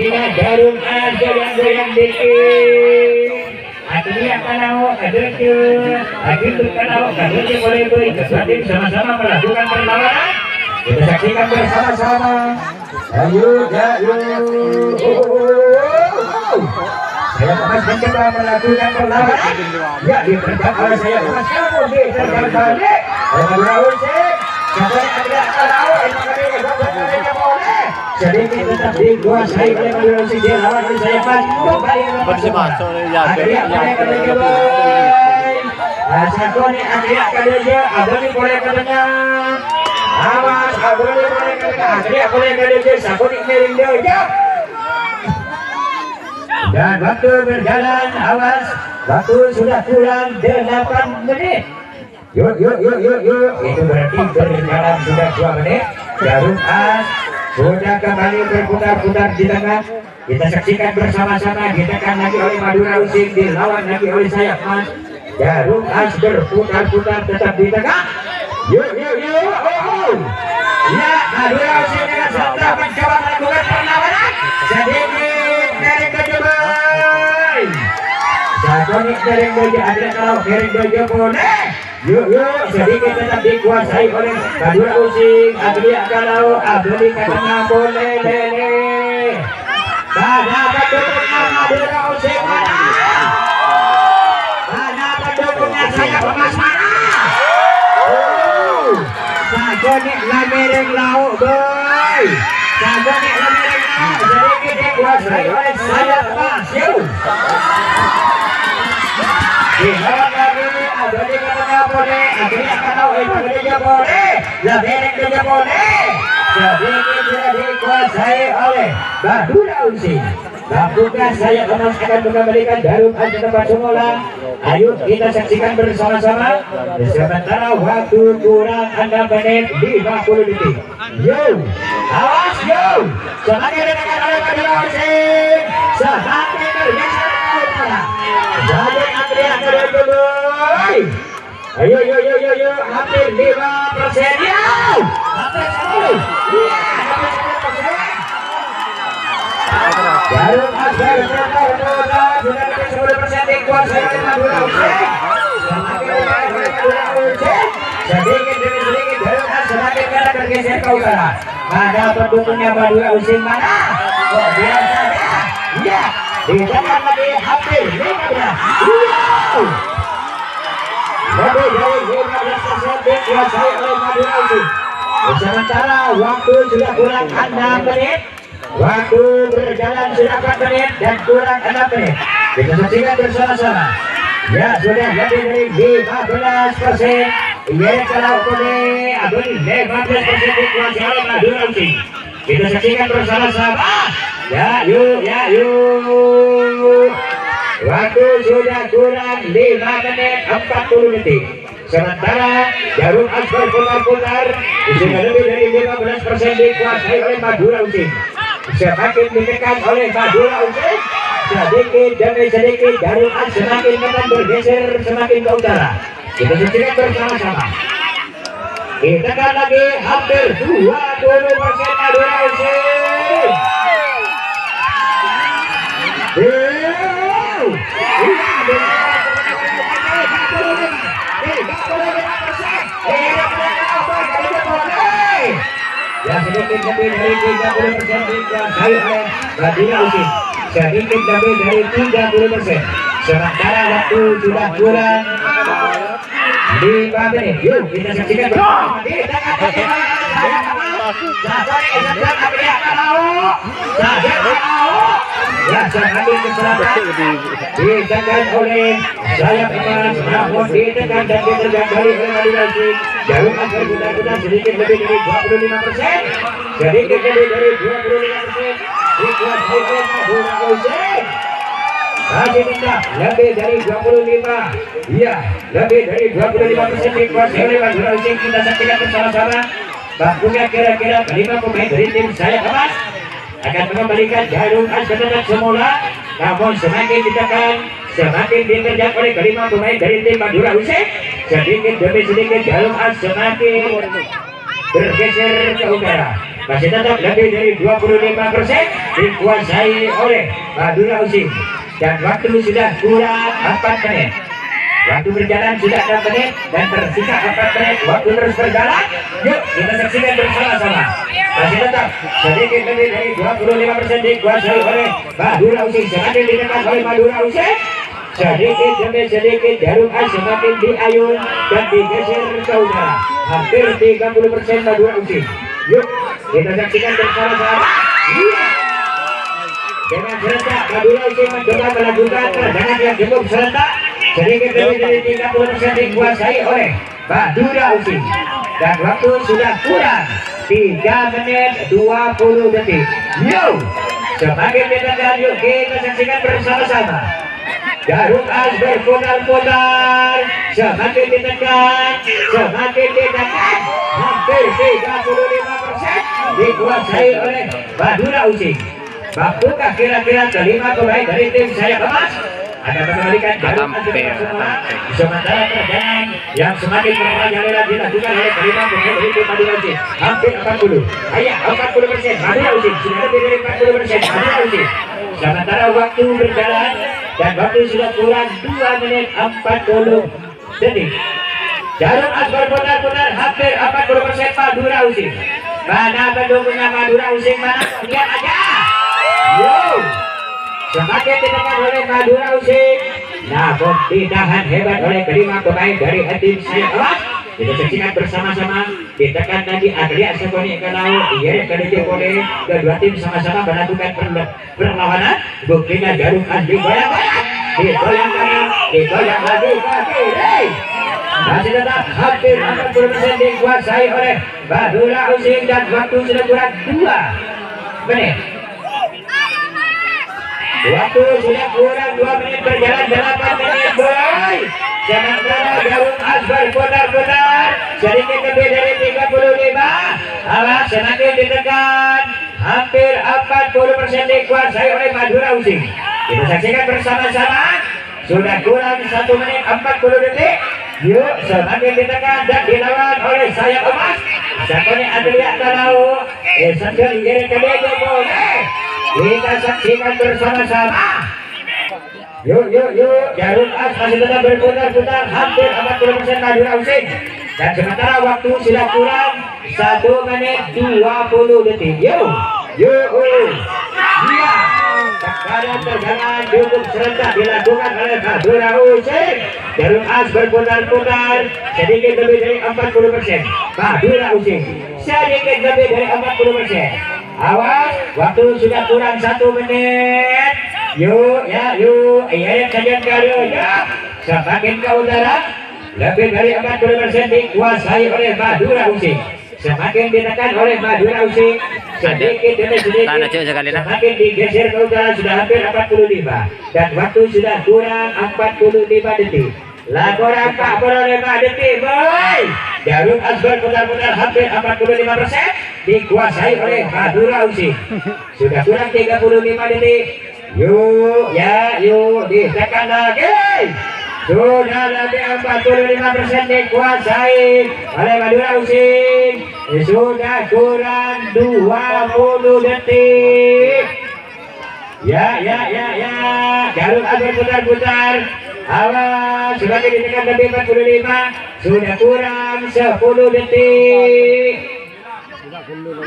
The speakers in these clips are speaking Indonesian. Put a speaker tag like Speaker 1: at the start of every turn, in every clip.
Speaker 1: Sina Jarum As goyang-goyang dikit. Akhirnya kanau kaderke, akhirnya kanau kaderke boleh beri kesuatan sama-sama melakukan perlawanan. Kita saksikan bersama-sama. Ayo, saya Mas mencoba melakukan perlawanan. Ya, diterjang oleh saya Mas kamu diterjang balik. Madura Usik, sampai ada kanau, sedikit tetap dikuasai oleh Madura Usik dia lawan oleh saya Mas kembali
Speaker 2: masuk ya
Speaker 1: Sakoni Adria Kadeja Aboni boleh katanya awas Aboni boleh katanya Adria boleh Kadeja Sakoni miring dia dan waktu berjalan awas waktu sudah kurang 8 menit. Yuk itu berarti berjalan sudah 2 menit. Jarum As sudah kembali berputar-putar di tengah. Kita saksikan bersama-sama ditekan lagi oleh Madura Usik, dilawan lagi oleh sayap Mas. Jarum As berputar-putar tetap di tengah. Yuk. Ya, Madura Usik dengan serta mencoba melakukan perlawanan. Sedikit dari kejubai. Sakonik dari Dojo ada kalau dari Dojo boleh. Yuk, sedikit tetap dikuasai oleh Madura Usik. Adria kalau Abdi katanya boleh lele. Pada pendukungnya Madura Usik mana? Pada pendukungnya saya Mas mana? Sakonik lamereng lauk boy. Sakonik lamereng lauk sedikit dikuasai oleh saya Mas. Dilawan lagi, Abdi katanya boleh, akhirnya kalau Abdi boleh, lamereng juga boleh. Sedikit sudah dikuasai oleh Madura Usik. Apakah saya akan mengembalikan Jarum As ke tempat semula? Ayo kita saksikan bersama-sama. Sementara waktu kurang 6 menit 50 detik. Awas semakin dekat oleh Madura Usik, semakin bergeser ke utara. Jalur Adria Kadeja. Ayo, hampir 5%. Hampir 10%. Jarum As sudah lebih 10% dikuasai oleh Madura Usik. Sedikit demi sedikit Jarum As semakin bergeser ke utara. Mana pendukungnya Madura Usik mana? Kok diam saja? Ya, ditekan lagi hampir 15. Lebih dari 15% dikuasai oleh Madura Usik. Sementara waktu sudah kurang 6 menit. Waktu berjalan sudah 4 menit dan kurang 6 menit. Kita saksikan bersama-sama. Ya, sudah lebih dari 15%. Ya, kalau boleh Abdi 15% dikuasai oleh Madura Usik. Kita saksikan bersama-sama. Ya, yuk. Waktu sudah kurang 5 menit 40 detik. Sementara Jarum As berputar-putar sudah lebih dari 15% dikuasai oleh Madura Usik. Semakin ditekan oleh Madura Usik, sedikit demi sedikit Jarum As semakin akan bergeser semakin ke utara. Kita saksikan bersama-sama. Ditekan lagi hampir 20% Madura Usik. Ya, sedikit lebih dari 30% dikuasai oleh Madura Usik. Sedikit lebih dari 30%. Sementara waktu sudah kurang 5 menit. Yuk kita saksikan bersama. Ya, sambil keselatan ditekan oleh sayap emas, namun ditekan dan diterjang oleh Madura Usik. Jarum As berputar-putar sedikit lebih dari 25%. Sedikit lebih dari 25% dikuasai oleh Madura Usik. Masih minta lebih dari 25. Iya, lebih dari 25% dikuasai oleh Madura Usik. Kita saksikan bersama-sama. Bakunya kira-kira kelima pemain dari tim sayap emas akan mengembalikan Jarum As ke tempat semula. Namun semakin ditekan, semakin diterjang oleh kelima pemain dari tim Madura Usik. Sedikit demi sedikit Jarum As semakin bergeser ke utara. Masih tetap lebih dari 25% dikuasai oleh Madura Using. Dan waktu sudah kurang 4 menit. Waktu berjalan sudah 6 menit dan tersisa 4 menit. Waktu terus berjalan. Yuk kita saksikan bersama-sama. Masih tetap sedikit lebih dari 25% dikuasai oleh Madura Using. Semakin ditekan oleh Madura Using. Sedikit demi sedikit Jarum As semakin diayun dan digeser ke utara. Hampir 30% Madura Using. Yuk kita saksikan bersama-sama. Dengan serentak Madura Using mencoba melakukan tendangan yang cukup serentak. Sedikit lebih dari 30% dikuasai oleh Madura Using. Dan waktu sudah kurang 3 menit 20 detik. Yuk semakin ditekan, yuk kita saksikan bersama-sama. Jarum As berputar-putar, semakin ditekan, hampir 35% dikuasai oleh Madura Using. Mampukah kira-kira kelima pemain dari tim Sayap Emas ada mengembalikan Jarum As bersama sementara tendangan yang semakin merajalela dilakukan oleh kelima pemain dari tim Madura Using. Hampir 40, ayah 40% Madura Using, sudah lebih dari 40% Madura Using. Sementara waktu berjalan dan waktu sudah kurang 2 menit 40 detik. Jarum As berputar-putar, hampir 40% Madura Using. Mana pendukungnya Madura Using, mana? Lihat aja. Yo, semakin ditekan oleh Madura Using. Namun ditahan hebat oleh kelima pemain dari tim Sayap Emas. Kita saksikan bersama-sama, ditekan lagi Adria Sekoni ke laut, ia kedua oleh kedua tim sama-sama melakukan perlawanan. Buktinya Jarum As digoyang-goyang, digoyang kanan, digoyang lagi ke kiri. Masih tetap hampir 40% dikuasai oleh Madura Using dan waktu sudah kurang 2 menit. Waktu sudah kurang 2 menit berjalan 8 menit boy. Sementara Jarum As berputar-putar sedikit lebih dari 35. Awas semakin ditekan, hampir 40% dikuasai oleh Madura Using. Kita saksikan bersama-sama. Sudah kurang 1 menit 40 detik. Yuk semakin ditekan dan dilawan oleh Sayap Emas. Sakoni Adria Talau. Sambil ingin kedua boleh. Kita saksikan bersama-sama. Yuk Jarum As masih tetap berputar-putar, hampir 40% Madura Using. Dan sementara waktu sudah kurang 1 menit 20 detik. Yuk iya, tekanan tendangan cukup serentak dilakukan oleh Madura Using. Jarum As berputar-putar, sedikit lebih dari 40% Madura Using, sedikit lebih dari 40%. Awas, waktu sudah kurang 1 menit. Yuk, ayat saja kalian ya. Semakin ke utara, lebih dari 40% dikuasai oleh Madura Using. Semakin ditekan oleh Madura Using, sedikit demi sedikit semakin digeser ke utara, sudah hampir 45 dan waktu sudah kurang 45 detik. Laporan 45 detik boy. Jarum As berputar-putar, hampir 45% dikuasai oleh Madura Using. Sudah kurang 35 detik. Yuk ditekan lagi. Sudah lebih 45% dikuasai oleh Madura Using. Sudah kurang 20 detik. Ya. Jarum As berputar-putar. Awas, semakin ditekan lebih 45. Sudah kurang 10 detik.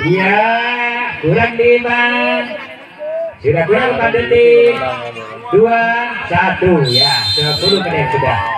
Speaker 1: Ya, kurang 5. Sudah kurang 4 detik. 2, 1 ya, 10 menit sudah.